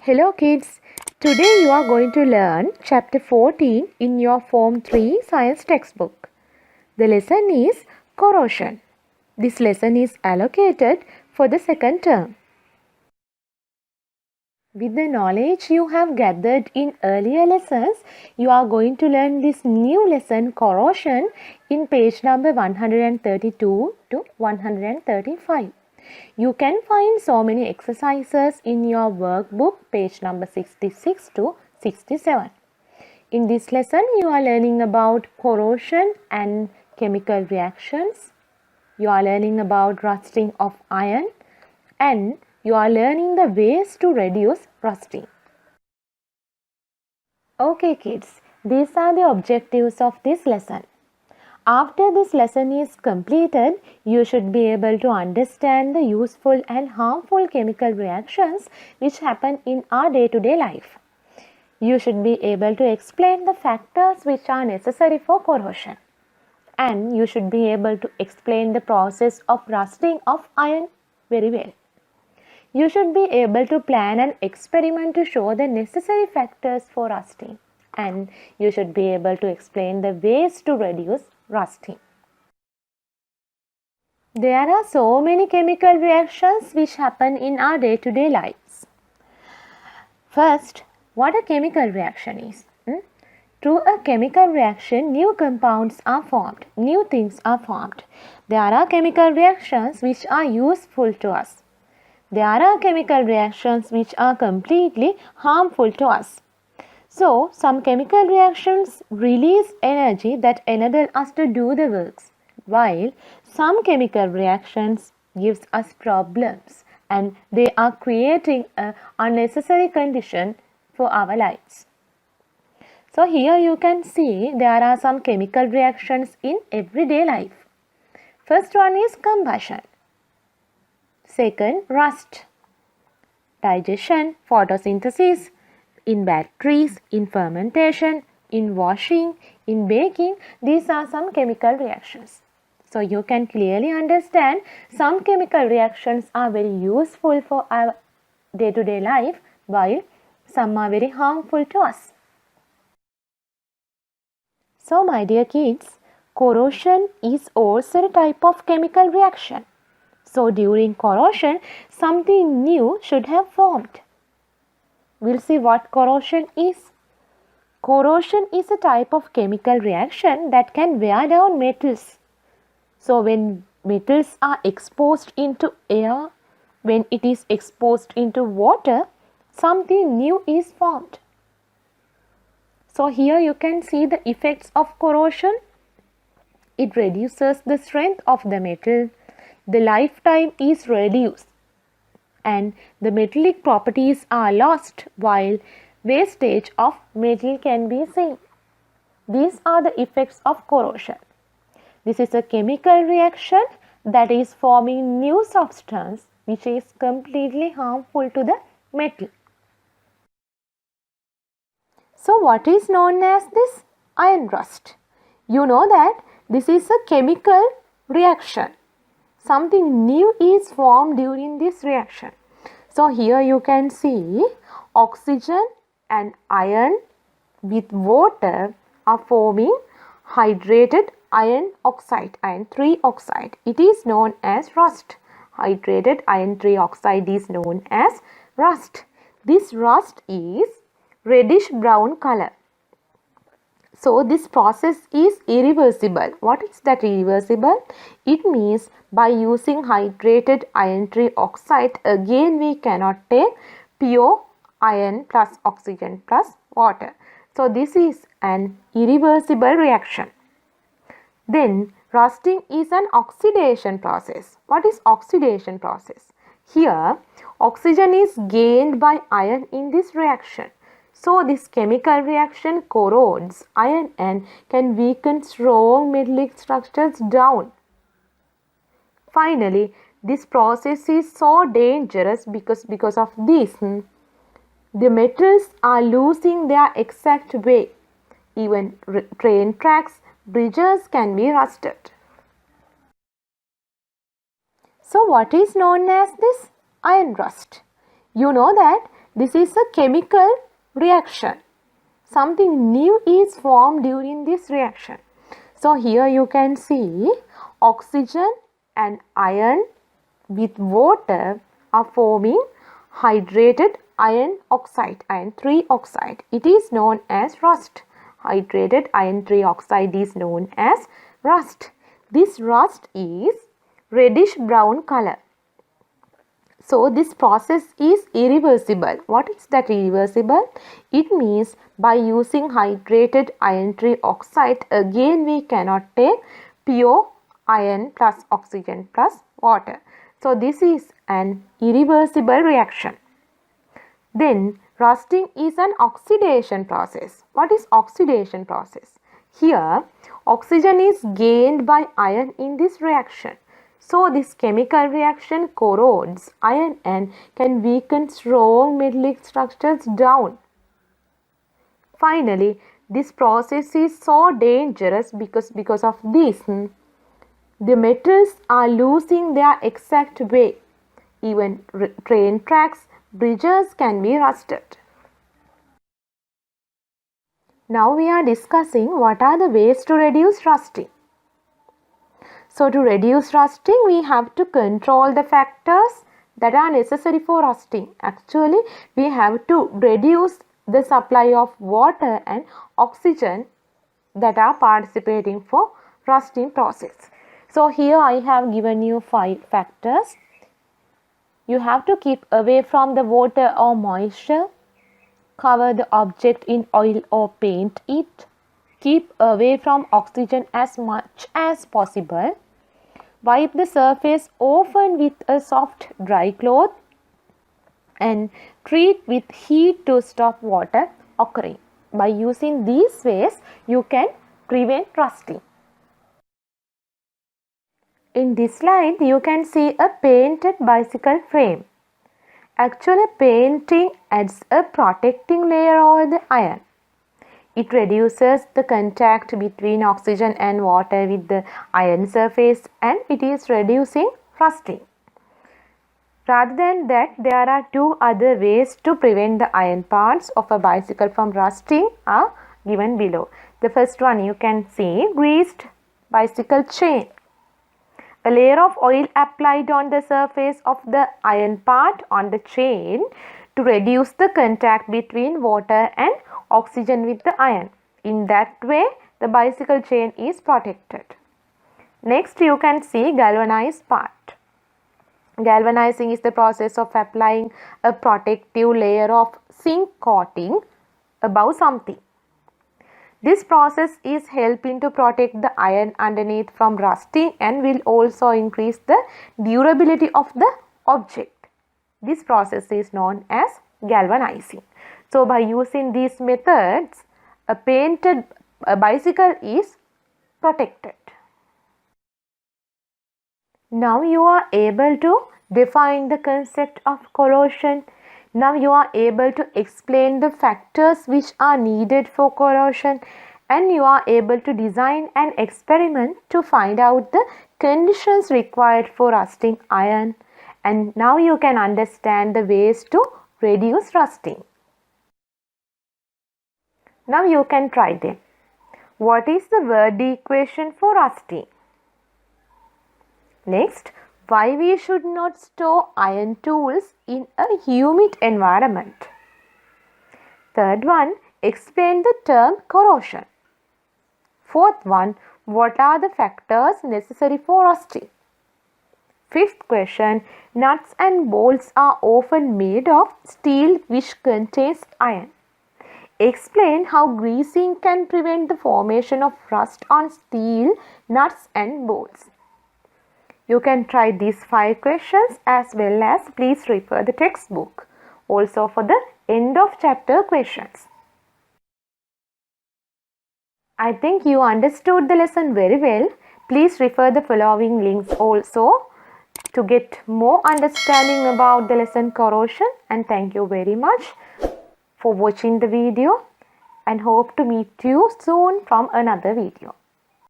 Hello kids, today you are going to learn chapter 14 in your Form 3 science textbook. The lesson is corrosion. This lesson is allocated for the second term. With the knowledge you have gathered in earlier lessons, you are going to learn this new lesson corrosion in page number 132 to 135. You can find so many exercises in your workbook page number 66 to 67. In this lesson, you are learning about corrosion and chemical reactions. You are learning about rusting of iron and you are learning the ways to reduce rusting. Okay kids, these are the objectives of this lesson. After this lesson is completed, you should be able to understand the useful and harmful chemical reactions which happen in our day-to-day life. You should be able to explain the factors which are necessary for corrosion. And you should be able to explain the process of rusting of iron very well. You should be able to plan an experiment to show the necessary factors for rusting. And you should be able to explain the ways to reduce rusting. There are so many chemical reactions which happen in our day-to-day lives. First, what a chemical reaction is. Through a chemical reaction, new compounds are formed, new things are formed. There are chemical reactions which are useful to us. There are chemical reactions which are completely harmful to us. So, some chemical reactions release energy that enable us to do the works, while some chemical reactions gives us problems and they are creating an unnecessary condition for our lives. So, here you can see there are some chemical reactions in everyday life. First one is combustion. Second, rust. Digestion, photosynthesis, in batteries, in fermentation, in washing, in baking, these are some chemical reactions. So you can clearly understand some chemical reactions are very useful for our day-to-day life while some are very harmful to us. So my dear kids, corrosion is also a type of chemical reaction. So during corrosion, something new should have formed. We'll see what corrosion is. Corrosion is a type of chemical reaction that can wear down metals. So when metals are exposed into air, when it is exposed into water, something new is formed. So here you can see the effects of corrosion. It reduces the strength of the metal. The lifetime is reduced and the metallic properties are lost while wastage of metal can be seen. These are the effects of corrosion. This is a chemical reaction that is forming new substance which is completely harmful to the metal. So what is known as this iron rust? You know that this is a chemical reaction. Something new is formed during this reaction. So here you can see oxygen and iron with water are forming hydrated iron oxide, iron 3 oxide. It is known as rust. Hydrated iron 3 oxide is known as rust. This rust is reddish brown color. So this process is irreversible. What is that irreversible? It means by using hydrated iron 3 oxide, again we cannot take pure iron plus oxygen plus water. So this is an irreversible reaction. Then rusting is an oxidation process. What is oxidation process? Here oxygen is gained by iron in this reaction. So this chemical reaction corrodes iron and can weaken strong metallic structures down. Finally, this process is so dangerous because of this, the metals are losing their exact way. Even train tracks, bridges can be rusted. So what is known as this iron rust? You know that This is a chemical reaction. Something new is formed during this reaction. So here you can see oxygen and iron with water are forming hydrated iron oxide, iron 3 oxide. It is known as rust. Hydrated iron 3 oxide is known as rust. This rust is reddish brown color. So this process is irreversible. What is that irreversible? It means by using hydrated iron 3 oxide, again we cannot take pure iron plus oxygen plus water. So this is an irreversible reaction. Then rusting is an oxidation process. What is oxidation process? Here oxygen is gained by iron in this reaction. So this chemical reaction corrodes iron and can weaken strong metallic structures down. Finally, this process is so dangerous because of this. The metals are losing their exact weight. Even train tracks, bridges can be rusted. Now we are discussing what are the ways to reduce rusting. So to reduce rusting, we have to control the factors that are necessary for rusting. Actually, we have to reduce the supply of water and oxygen that are participating for rusting process. So here I have given you 5 factors. You have to keep away from the water or moisture. Cover the object in oil or paint it. Keep away from oxygen as much as possible. Wipe the surface often with a soft dry cloth and treat with heat to stop water occurring. By using these ways, you can prevent rusting. In this slide, you can see a painted bicycle frame. Actually, painting adds a protecting layer over the iron. It reduces the contact between oxygen and water with the iron surface and it is reducing rusting. Rather than that, there are 2 other ways to prevent the iron parts of a bicycle from rusting are given below. The first one you can see, greased bicycle chain. A layer of oil applied on the surface of the iron part on the chain to reduce the contact between water and oxygen with the iron. In that way, the bicycle chain is protected. Next, you can see galvanized part. Galvanizing is the process of applying a protective layer of zinc coating above something. This process is helping to protect the iron underneath from rusting and will also increase the durability of the object. This process is known as galvanizing. So by using these methods, a painted bicycle is protected. Now you are able to define the concept of corrosion. Now you are able to explain the factors which are needed for corrosion and you are able to design an experiment to find out the conditions required for rusting iron. And now you can understand the ways to reduce rusting. Now you can try them. What is the Verdi equation for rusting? Next, why we should not store iron tools in a humid environment. Third one, explain the term corrosion. Fourth one, what are the factors necessary for rusting? Fifth question, nuts and bolts are often made of steel which contains iron. Explain how greasing can prevent the formation of rust on steel, nuts and bolts. You can try these 5 questions as well as please refer the textbook. Also for the end of chapter questions. I think you understood the lesson very well. Please refer the following links also to get more understanding about the lesson corrosion, and thank you very much for watching the video and hope to meet you soon from another video.